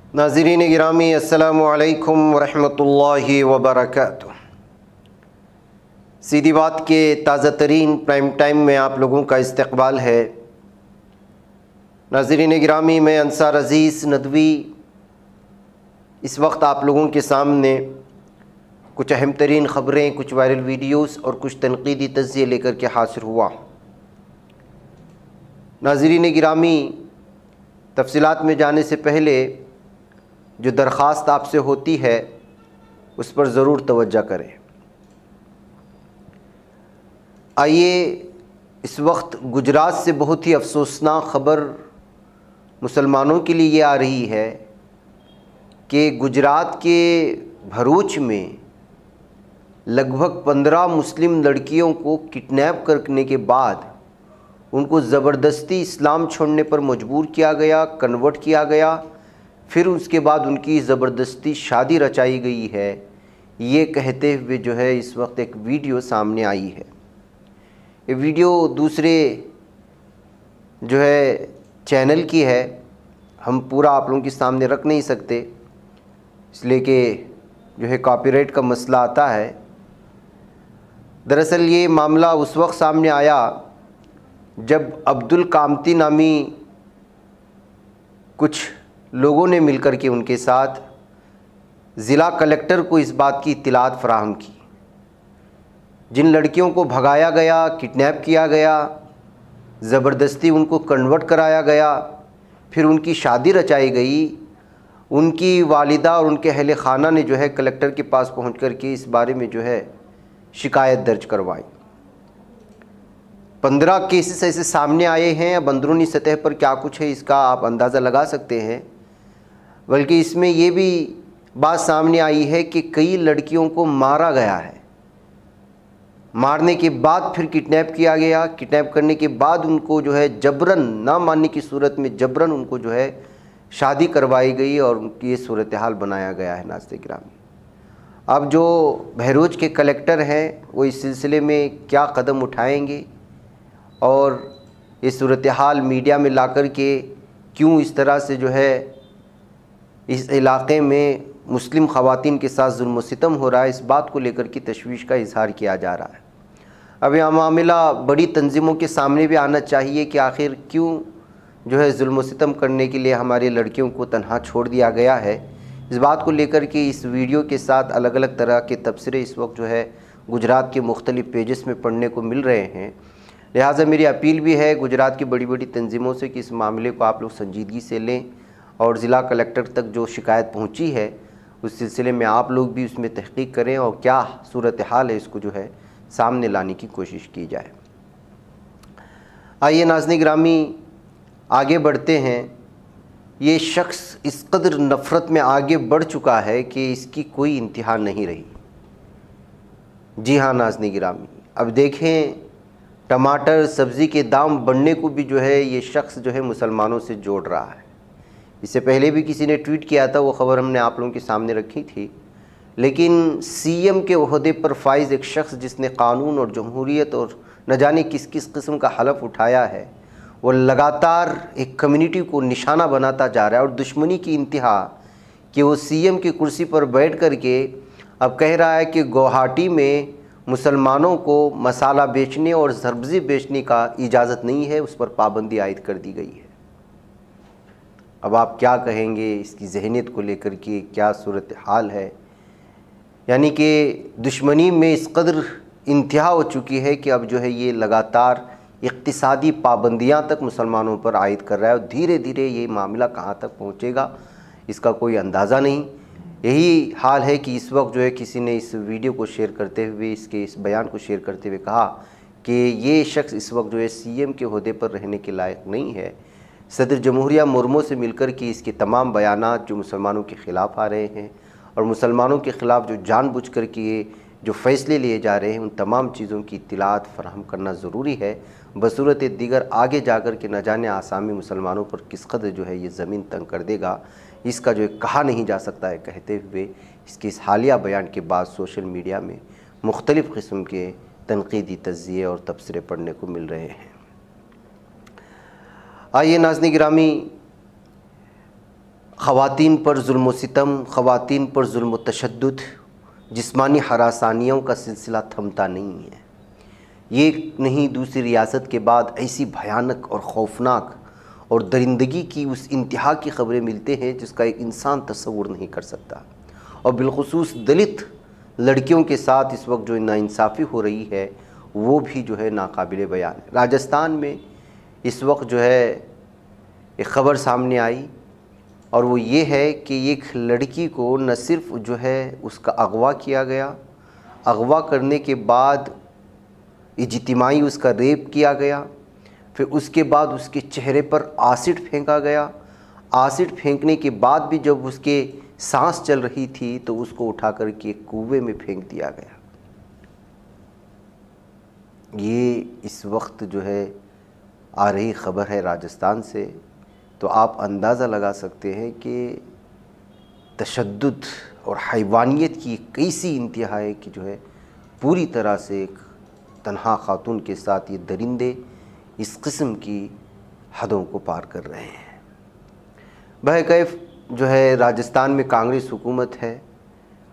नाज़रीन गिरामी अस्सलामु अलैकुम वरहमतुल्लाहि वबरकातुह। सीधी बात के ताज़ा तरीन प्राइम टाइम में आप लोगों का इस्तकबाल है। नाज़रीन गिरामी, मैं अंसार अज़ीज़ नदवी इस वक्त आप लोगों के सामने कुछ अहम तरीन ख़बरें, कुछ वायरल वीडियोस और कुछ तनक़ीदी तज़्ज़िये लेकर के हाज़िर हुआ। नाज़रीन गिरामी, तफ़सीलात में जाने से पहले जो दरख्वास्त आपसे होती है उस पर ज़रूर तवज्जो करें। आइए, इस वक्त गुजरात से बहुत ही अफसोसनाक ख़बर मुसलमानों के लिए ये आ रही है कि गुजरात के भरूच में लगभग 15 मुस्लिम लड़कियों को किडनैप करने के बाद उनको ज़बरदस्ती इस्लाम छोड़ने पर मजबूर किया गया, कन्वर्ट किया गया, फिर उसके बाद उनकी ज़बरदस्ती शादी रचाई गई है। ये कहते हुए जो है इस वक्त एक वीडियो सामने आई है। ये वीडियो दूसरे जो है चैनल की है, हम पूरा आप लोगों के सामने रख नहीं सकते इसलिए कि जो है कॉपीराइट का मसला आता है। दरअसल ये मामला उस वक्त सामने आया जब अब्दुल कामती नामी कुछ लोगों ने मिलकर के उनके साथ ज़िला कलेक्टर को इस बात की इत्तलात फ़राहम की। जिन लड़कियों को भगाया गया, किडनैप किया गया, ज़बरदस्ती उनको कन्वर्ट कराया गया, फिर उनकी शादी रचाई गई, उनकी वालिदा और उनके अहले ख़ाना ने जो है कलेक्टर के पास पहुंच कर के इस बारे में जो है शिकायत दर्ज करवाई। 15 केसेस ऐसे सामने आए हैं। अब अंदरूनी सतह पर क्या कुछ है इसका आप अंदाज़ा लगा सकते हैं। बल्कि इसमें ये भी बात सामने आई है कि कई लड़कियों को मारा गया है। मारने के बाद फिर किडनैप किया गया। किडनैप करने के बाद उनको जो है जबरन, ना मानने की सूरत में जबरन उनको जो है शादी करवाई गई और उनकी ये सूरत हाल बनाया गया है। नाज़रीन गिरामी, अब जो बहरोच के कलेक्टर हैं वो इस सिलसिले में क्या कदम उठाएंगे और ये सूरत हाल मीडिया में ला कर के क्यों इस तरह से जो है इस इलाक़े में मुस्लिम ख़वातीन के साथ जुल्म सितम हो रहा है, इस बात को लेकर की तशवीश का इज़हार किया जा रहा है। अब यह मामला बड़ी तंजीमों के सामने भी आना चाहिए कि आखिर क्यों जो है जुल्म सितम करने के लिए हमारी लड़कियों को तन्हा छोड़ दिया गया है। इस बात को लेकर के इस वीडियो के साथ अलग अलग तरह के तबसरे इस वक्त जो है गुजरात के मुख्तलिफ़ पेजेस में पढ़ने को मिल रहे हैं। लिहाजा मेरी अपील भी है गुजरात की बड़ी बड़ी तंजीमों से कि इस मामले को आप लोग संजीदगी से लें और ज़िला कलेक्टर तक जो शिकायत पहुंची है उस सिलसिले में आप लोग भी उसमें तहक़ीक़ करें और क्या सूरत हाल है इसको जो है सामने लाने की कोशिश की जाए। आइए नाज़रीन गिरामी, आगे बढ़ते हैं। ये शख्स इस कदर नफ़रत में आगे बढ़ चुका है कि इसकी कोई इंतहा नहीं रही। जी हाँ नाज़रीन गिरामी, अब देखें टमाटर सब्ज़ी के दाम बढ़ने को भी जो है ये शख्स जो है मुसलमानों से जोड़ रहा है। इससे पहले भी किसी ने ट्वीट किया था, वो ख़बर हमने आप लोगों के सामने रखी थी। लेकिन सीएम के ओहदे पर फाइज़ एक शख्स जिसने कानून और जमहूरियत और न जाने किस किस किस्म का हलफ उठाया है, वो लगातार एक कम्युनिटी को निशाना बनाता जा रहा है और दुश्मनी की इंतहा कि वो सीएम की कुर्सी पर बैठ कर के अब कह रहा है कि गुवाहाटी में मुसलमानों को मसाला बेचने और सब्ज़ी बेचने का इजाज़त नहीं है, उस पर पाबंदी आयद कर दी गई है। अब आप क्या कहेंगे इसकी ज़हनियत को लेकर के, क्या सूरत हाल है? यानी कि दुश्मनी में इस कदर इंतहा हो चुकी है कि अब जो है ये लगातार इक़्तिसादी पाबंदियां तक मुसलमानों पर आयद कर रहा है और धीरे धीरे ये मामला कहाँ तक पहुँचेगा इसका कोई अंदाज़ा नहीं। यही हाल है कि इस वक्त जो है किसी ने इस वीडियो को शेयर करते हुए, इसके इस बयान को शेयर करते हुए कहा कि ये शख्स इस वक्त जो है सीएम के ओहदे पर रहने के लायक नहीं है। सदर जमहूरिया मुर्मू से मिलकर के इसके तमाम बयानात जो मुसलमानों के ख़िलाफ़ आ रहे हैं और मुसलमानों के ख़िलाफ़ जो जानबूझकर के जो फ़ैसले लिए जा रहे हैं, उन तमाम चीज़ों की इत्तलात फ़राहम करना ज़रूरी है। बसूरत दीगर आगे जाकर के न जाने आसामी मुसलमानों पर किस कदर जो है ये ज़मीन तंग कर देगा, इसका जो है कहा नहीं जा सकता है। कहते हुए इसके इस हालिया बयान के बाद सोशल मीडिया में मुख्तलिफ़ किस्म के तनक़ीदी तज़्ज़िये और तबसरे पढ़ने को मिल रहे हैं। आइए नाज़रीन गिरामी, ख़वातीन पर जुल्म सितम, ख़वातीन पर जुल्म तशद्दुद, जिस्मानी हरासानियों का सिलसिला थमता नहीं है। ये नहीं दूसरी रियासत के बाद ऐसी भयानक और खौफनाक और दरिंदगी की उस इंतहा की ख़बरें मिलते हैं जिसका एक इंसान तस्वुर नहीं कर सकता। और बिलखुसूस दलित लड़कियों के साथ इस वक्त जो नाइंसाफ़ी हो रही है वो भी जो है नाकाबिले बयान है। राजस्थान में इस वक्त जो है एक ख़बर सामने आई और वो ये है कि एक लड़की को न सिर्फ जो है उसका अगवा किया गया, अगवा करने के बाद इज्तिमाई उसका रेप किया गया, फिर उसके बाद उसके चेहरे पर एसिड फेंका गया। एसिड फेंकने के बाद भी जब उसके सांस चल रही थी तो उसको उठा कर के कुएं में फेंक दिया गया। ये इस वक्त जो है आ रही ख़बर है राजस्थान से, तो आप अंदाज़ा लगा सकते हैं कि तशद्दुद और हैवानियत की कैसी इंतहा है कि जो है पूरी तरह से एक तन्हा खातून के साथ ये दरिंदे इस किस्म की हदों को पार कर रहे हैं। बहरकैफ जो है राजस्थान में कांग्रेस हुकूमत है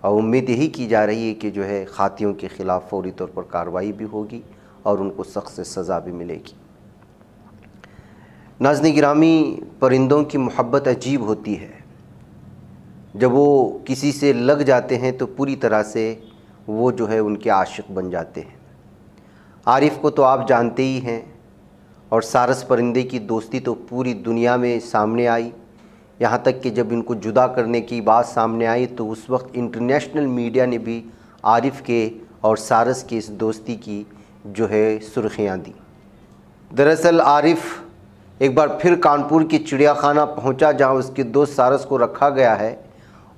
और उम्मीद यही की जा रही है कि जो है खातियों के ख़िलाफ़ फौरी तौर पर कार्रवाई भी होगी और उनको सख्त से सज़ा भी मिलेगी। नाज़रीन गिरामी, परिंदों की मोहब्बत अजीब होती है। जब वो किसी से लग जाते हैं तो पूरी तरह से वो जो है उनके आशिक बन जाते हैं। आरिफ को तो आप जानते ही हैं और सारस परिंदे की दोस्ती तो पूरी दुनिया में सामने आई। यहाँ तक कि जब इनको जुदा करने की बात सामने आई तो उस वक्त इंटरनेशनल मीडिया ने भी आरिफ के और सारस की इस दोस्ती की जो है सुर्खियाँ दी। दरअसल आरिफ एक बार फिर कानपुर की चिड़ियाखाना पहुँचा जहाँ उसके दोस्त सारस को रखा गया है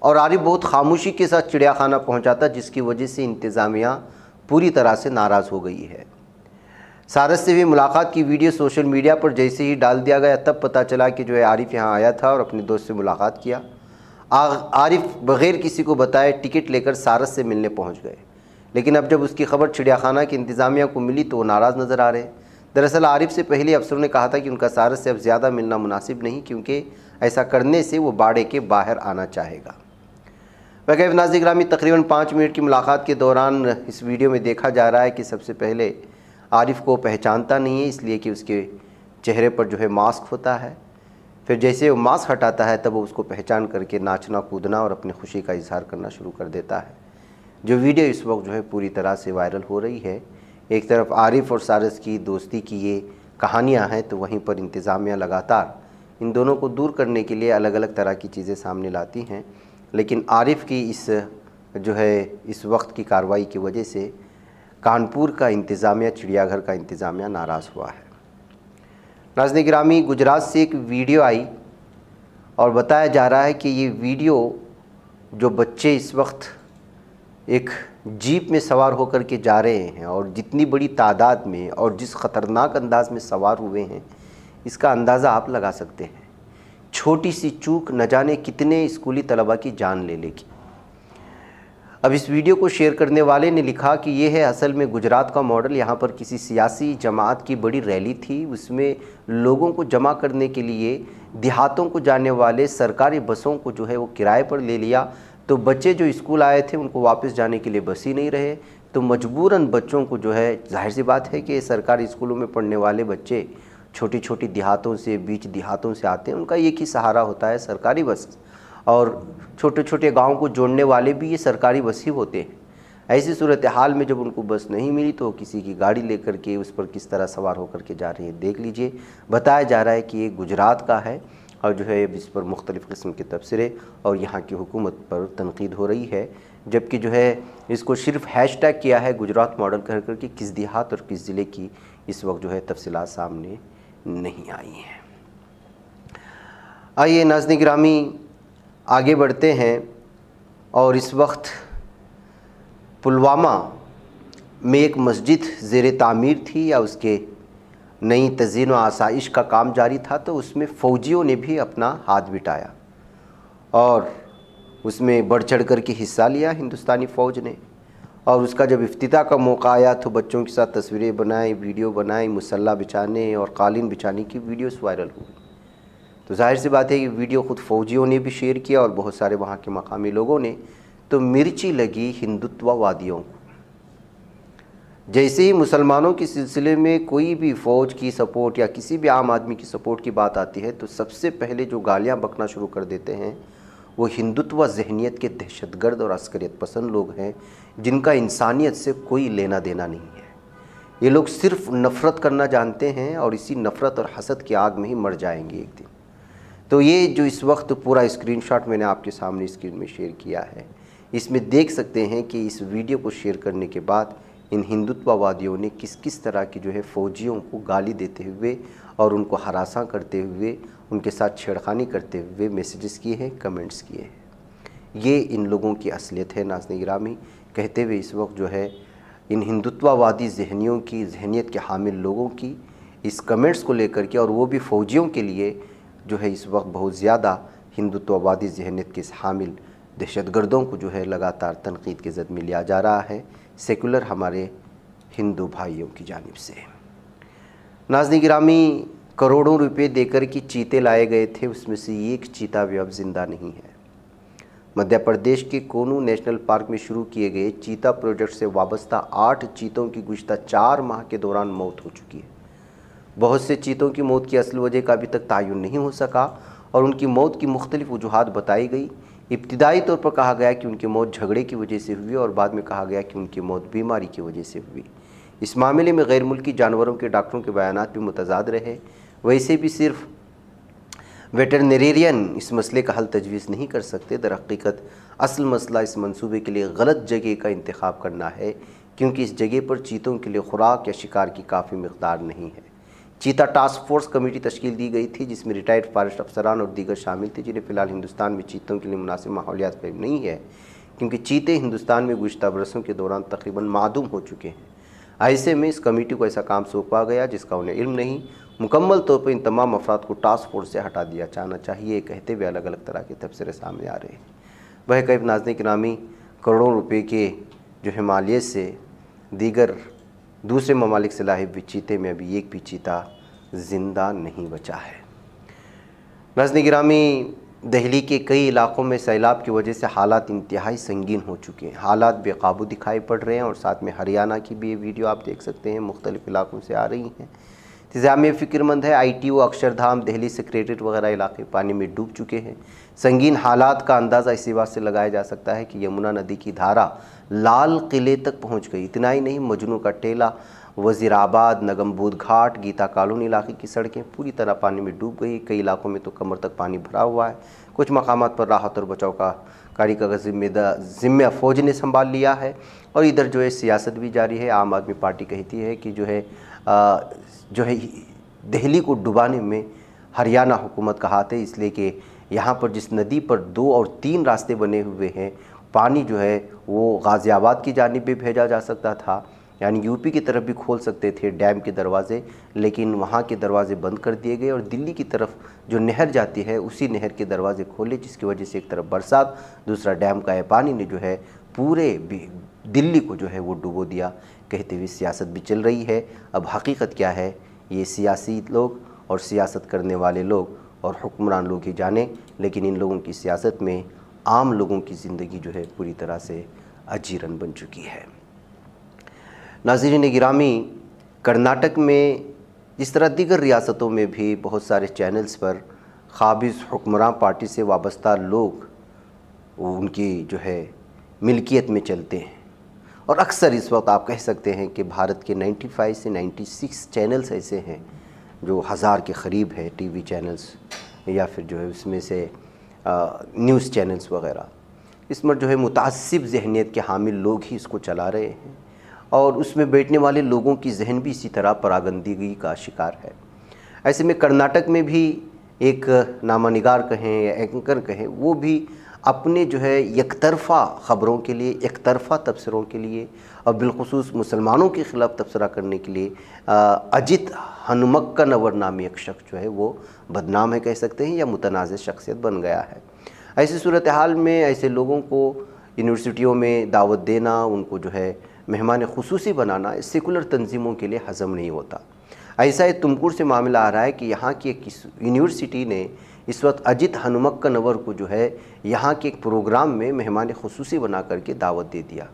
और आरिफ बहुत खामोशी के साथ चिड़ियाखाना पहुँचा था, जिसकी वजह से इंतज़ामिया पूरी तरह से नाराज़ हो गई है। सारस से भी मुलाकात की वीडियो सोशल मीडिया पर जैसे ही डाल दिया गया तब पता चला कि जो है आरिफ यहाँ आया था और अपने दोस्त से मुलाकात किया। आरिफ बग़ैर किसी को बताए टिकट लेकर सारस से मिलने पहुँच गए, लेकिन अब जब उसकी खबर चिड़ियाखाना की इंतज़ामिया को मिली तो वो नाराज़ नज़र आ रहे। दरअसल आरिफ से पहले अफसरों ने कहा था कि उनका सारस से अब ज़्यादा मिलना मुनासिब नहीं, क्योंकि ऐसा करने से वो बाड़े के बाहर आना चाहेगा। वैसे नाज़रीन गिरामी, तकरीबन 5 मिनट की मुलाकात के दौरान इस वीडियो में देखा जा रहा है कि सबसे पहले आरिफ को पहचानता नहीं है, इसलिए कि उसके चेहरे पर जो है मास्क होता है। फिर जैसे वो मास्क हटाता है तब वो उसको पहचान करके नाचना कूदना और अपनी खुशी का इजहार करना शुरू कर देता है। जो वीडियो इस वक्त जो है पूरी तरह से वायरल हो रही है। एक तरफ आरिफ और सारस की दोस्ती की ये कहानियाँ हैं तो वहीं पर इंतज़ामिया लगातार इन दोनों को दूर करने के लिए अलग अलग तरह की चीज़ें सामने लाती हैं, लेकिन आरिफ की इस जो है इस वक्त की कार्रवाई की वजह से कानपुर का इंतज़ामिया, चिड़ियाघर का इंतज़ामिया नाराज़ हुआ है। नाज़रीन गिरामी, गुजरात से एक वीडियो आई और बताया जा रहा है कि ये वीडियो जो बच्चे इस वक्त एक जीप में सवार होकर के जा रहे हैं और जितनी बड़ी तादाद में और जिस ख़तरनाक अंदाज में सवार हुए हैं, इसका अंदाज़ा आप लगा सकते हैं। छोटी सी चूक न जाने कितने स्कूली तलबा की जान ले लेगी। अब इस वीडियो को शेयर करने वाले ने लिखा कि ये है असल में गुजरात का मॉडल। यहाँ पर किसी सियासी जमात की बड़ी रैली थी, उसमें लोगों को जमा करने के लिए देहातों को जाने वाले सरकारी बसों को जो है वो किराए पर ले लिया। तो बच्चे जो स्कूल आए थे उनको वापस जाने के लिए बस ही नहीं रहे, तो मजबूरन बच्चों को जो है, जाहिर सी बात है कि सरकारी स्कूलों में पढ़ने वाले बच्चे छोटी छोटी देहातों से, बीच देहातों से आते हैं, उनका एक ही सहारा होता है सरकारी बस, और छोटे छोटे गाँव को जोड़ने वाले भी ये सरकारी बस ही होते हैं। ऐसी सूरत हाल में जब उनको बस नहीं मिली तो किसी की गाड़ी लेकर के उस पर किस तरह सवार होकर के जा रही है, देख लीजिए। बताया जा रहा है कि ये गुजरात का है और जो है इस पर मुख्तलिफ़ किस्म के तबसरे और यहाँ की हुकूमत पर तनकीद हो रही है, जबकि जो है इसको सिर्फ हैशटैग किया है गुजरात मॉडल कर करके। किस देहात और किस ज़िले की इस वक्त जो है तफसीलात सामने नहीं आई हैं। आइए नाज़रीन गिरामी, आगे बढ़ते हैं और इस वक्त पुलवामा में एक मस्जिद ज़ेर तामीर थी या उसके नई तज़ीन व आसाइश का काम जारी था, तो उसमें फ़ौजियों ने भी अपना हाथ बिटाया और उसमें बढ़ चढ़ कर के हिस्सा लिया हिंदुस्तानी फ़ौज ने। और उसका जब इफ्तिताह का मौका आया तो बच्चों के साथ तस्वीरें बनाई, वीडियो बनाई, मुसल्ला बिछाने और कालीन बिछाने की वीडियोस वायरल हुई। तो जाहिर सी बात है कि वीडियो ख़ुद फ़ौजियों ने भी शेयर किया और बहुत सारे वहाँ के मकामी लोगों ने। तो मिर्ची लगी हिंदुत्ववादियों को। जैसे ही मुसलमानों के सिलसिले में कोई भी फ़ौज की सपोर्ट या किसी भी आम आदमी की सपोर्ट की बात आती है तो सबसे पहले जो गालियाँ बकना शुरू कर देते हैं वो हिंदुत्व ज़हनियत के दहशतगर्द और अस्करियत पसंद लोग हैं, जिनका इंसानियत से कोई लेना देना नहीं है। ये लोग सिर्फ नफ़रत करना जानते हैं और इसी नफ़रत और हसद की आग में ही मर जाएंगे एक दिन। तो ये जो इस वक्त पूरा स्क्रीनशॉट मैंने आपके सामने स्क्रीन में शेयर किया है, इसमें देख सकते हैं कि इस वीडियो को शेयर करने के बाद इन हिंदुत्ववादियों ने किस किस तरह की जो है फ़ौजियों को गाली देते हुए और उनको हरासा करते हुए, उनके साथ छेड़खानी करते हुए मैसेजेस किए हैं, कमेंट्स किए हैं। ये इन लोगों की असलियत है नाज़रीन गिरामी। कहते हुए इस वक्त जो है इन हिंदुत्ववादी जहनियत के हामिल लोगों की इस कमेंट्स को लेकर के, और वो भी फ़ौजियों के लिए जो है इस वक्त बहुत ज़्यादा हिंदुत्ववादी जहनियत के इस हामिल दहशतगर्दों को जो है लगातार तनकीद के ज़द में लिया जा रहा है सेकुलर हमारे हिंदू भाइयों की जानिब से। नाज़रीन गिरामी, करोड़ों रुपए देकर के चीते लाए गए थे, उसमें से एक चीता भी अब ज़िंदा नहीं है। मध्य प्रदेश के कोनू नेशनल पार्क में शुरू किए गए चीता प्रोजेक्ट से वाबस्ता 8 चीतों की गुज़िश्ता 4 माह के दौरान मौत हो चुकी है। बहुत से चीतों की मौत की असल वजह का अभी तक तायुन नहीं हो सका और उनकी मौत की मुख्तलिफ वजूहात बताई गई। इब्तिदाई तौर पर कहा गया कि उनकी मौत झगड़े की वजह से हुई और बाद में कहा गया कि उनकी मौत बीमारी की वजह से हुई। इस मामले में गैर मुल्की जानवरों के डॉक्टरों के बयानात भी मुतज़ाद रहे। वैसे भी सिर्फ वेटरनरियन इस मसले का हल तजवीज़ नहीं कर सकते। दर हकीकत असल मसला इस मंसूबे के लिए गलत जगह का इंतखाब करना है, क्योंकि इस जगह पर चीतों के लिए खुराक या शिकार की काफ़ी मकदार नहीं है। चीता टास्क फोर्स कमेटी तश्कील दी गई थी, जिसमें रिटायर्ड फॉरेस्ट अफसरान और दीगर शामिल थे, जिन्हें फ़िलहाल हिंदुस्तान में चीतों के लिए मुनासिब माहौलियात क़ायम नहीं है, क्योंकि चीते हिंदुस्तान में गुज़िश्ता बरसों के दौरान तकरीबन मादूम हो चुके हैं। ऐसे में इस कमेटी को ऐसा काम सौंपा गया जिसका उन्हें इल्म नहीं। मुकम्मल तौर पर इन तमाम अफराद को टास्क फोर्स से हटा दिया जाना चाहिए, कहते हुए अलग अलग तरह के तबसरे सामने आ रहे हैं। वह करीब नाज़रीन गिरामी करोड़ों रुपए के जो है मालियत से दीगर दूसरे ममालिक से लाए हुए चीते में अभी एक भी चीता ज़िंदा नहीं बचा है। नाज़रीन गिरामी, दिल्ली के कई इलाक़ों में सैलाब की वजह से हालात इंतहाई संगीन हो चुके हैं। हालात बेकाबू दिखाई पड़ रहे हैं और साथ में हरियाणा की भी ये वीडियो आप देख सकते हैं, मुख्तलिफ़ इलाक़ों से आ रही हैं। इंतज़ामिया फ़िक्रमंद है। ITO, अक्षरधाम, दिल्ली सेक्रेटरीट वगैरह इलाके पानी में डूब चुके हैं। संगीन हालात का अंदाज़ा इसी बात से लगाया जा सकता है कि यमुना नदी की धारा लाल किले तक पहुँच गई। इतना ही नहीं, मजनू का टेला, वज़ीराबाद, नगमबूद घाट, गीता कॉलोनी इलाके की सड़कें पूरी तरह पानी में डूब गई। कई इलाकों में तो कमर तक पानी भरा हुआ है। कुछ मकामात पर राहत और बचाव का कार्य का ज़िम्मा फ़ौज ने संभाल लिया है और इधर जो है सियासत भी जारी है। आम आदमी पार्टी कहती है कि जो है दिल्ली को डुबाने में हरियाणा हुकूमत का हाथ है, इसलिए कि यहाँ पर जिस नदी पर 2 और 3 रास्ते बने हुए हैं, पानी जो है वो गाज़ियाबाद की जानिब भी भेजा जा सकता था, यानी यूपी की तरफ भी खोल सकते थे डैम के दरवाज़े, लेकिन वहाँ के दरवाज़े बंद कर दिए गए और दिल्ली की तरफ जो नहर जाती है उसी नहर के दरवाज़े खोले, जिसकी वजह से एक तरफ बरसात, दूसरा डैम का पानी ने जो है पूरे दिल्ली को जो है वो डुबो दिया। कहते हुए सियासत भी चल रही है। अब हकीकत क्या है ये सियासी लोग और सियासत करने वाले लोग और हुक्मरान लोग ही जाने, लेकिन इन लोगों की सियासत में आम लोगों की ज़िंदगी जो है पूरी तरह से अजीरन बन चुकी है। नाज़रीन गिरामी, कर्नाटक में इस तरह दीगर रियासतों में भी बहुत सारे चैनल्स पर क़ाबिज़ हुक्मरान पार्टी से वाबस्ता लोग उनकी जो है मिल्कियत में चलते हैं और अक्सर इस वक्त आप कह सकते हैं कि भारत के 95 से 96 चैनल्स ऐसे हैं जो 1000 के क़रीब है, टीवी चैनल्स या फिर जो है उसमें से न्यूज़ चैनल्स वग़ैरह। इसमें जो है मुतासिब ज़हनियत के हामिल लोग ही इसको चला रहे हैं और उसमें बैठने वाले लोगों की जहन भी इसी तरह परागंदगी का शिकार है। ऐसे में कर्नाटक में भी एक नामानिगार कहें या एंकर कहें, वो भी अपने जो है एकतरफ़ा ख़बरों के लिए, एकतरफ़ा तबसरों के लिए और बिलखुसूस मुसलमानों के ख़िलाफ़ तबसरा करने के लिए अजित हनुमक्कनवर नामी एक शख्स जो है वो बदनाम है कह सकते हैं या मुतनाज़ शख्सियत बन गया है। ऐसी सूरत हाल में ऐसे लोगों को यूनिवर्सिटियों में दावत देना, उनको जो है मेहमान खुसूसी बनाना सेकुलर तंजीमों के लिए हज़म नहीं होता। ऐसा ही तुमकुर से मामला आ रहा है कि यहाँ की एक यूनिवर्सिटी ने इस वक्त अजित हनुमक्कनवर को जो है यहाँ के एक प्रोग्राम में मेहमान खुसूसी बना करके दावत दे दिया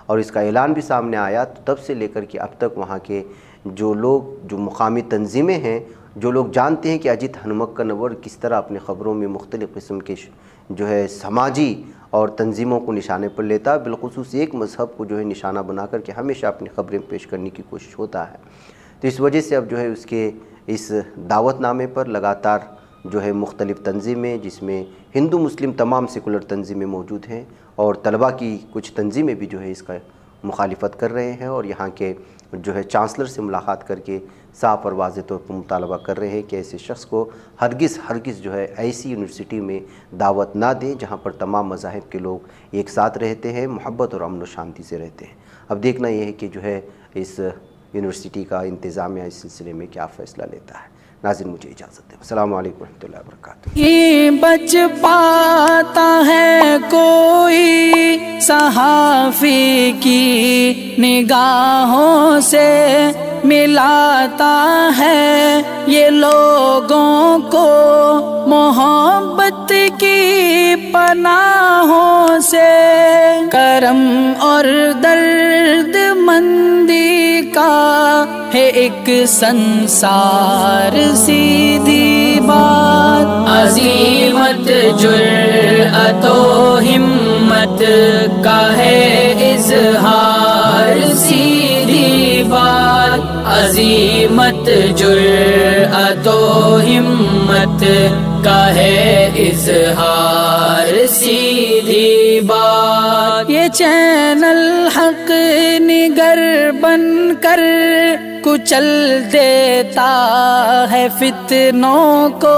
और इसका ऐलान भी सामने आया। तो तब से लेकर के अब तक वहाँ के जो लोग, जो मुकामी तंजीमें हैं, जो लोग जानते हैं कि अजित हनुमक्कनवर किस तरह अपनी ख़बरों में मुख्तलिफ़ किस्म के जो है समाजी और तंजीमों को निशाने पर लेता है, बिलखुसूस एक मज़हब को जो है निशाना बना करके हमेशा अपनी ख़बरें पेश करने की कोशिश होता है। तो इस वजह से अब जो है उसके इस दावतनामे पर लगातार जो है मुख्तलिफ़ तंजीमें, जिसमें हिंदू मुस्लिम तमाम सेकुलर तंजीमें मौजूद हैं और तलबा की कुछ तंजीमें भी जो है इसका मुखालिफत कर रहे हैं और यहाँ के जो है चांसलर से मुलाकात करके साफ़ और वाज़ेह तौर पर मुतालबा कर रहे हैं कि ऐसे शख्स को हरगिज़ जो है ऐसी यूनिवर्सिटी में दावत ना दें जहाँ पर तमाम मज़ाहिब के लोग एक साथ रहते हैं, मोहब्बत और अमन व शांति से रहते हैं। अब देखना यह है कि जो है इस यूनिवर्सिटी का इंतज़ामिया इस सिलसिले में क्या फ़ैसला लेता है। नाज़रीन, मुझे इजाज़त दें। अस्सलाम वालेकुम रहमतुल्लाहि व बरकातुहू। ये बच पाता है कोई सहाफ़ी की निगाहों से, मिलाता है ये लोगों को मोहब्बत की पनाहों से। करम और दर्द मंदी का है एक संसार सीधी बात, अज़ीमत जुर्अतो हिम्मत का है इज़हार सीधी बात, अज़ीमत जुर्अतो हिम्मत का है इज़हार सीधी बात। ये चैनल हक निगर बनकर कुचल देता है फितनों को।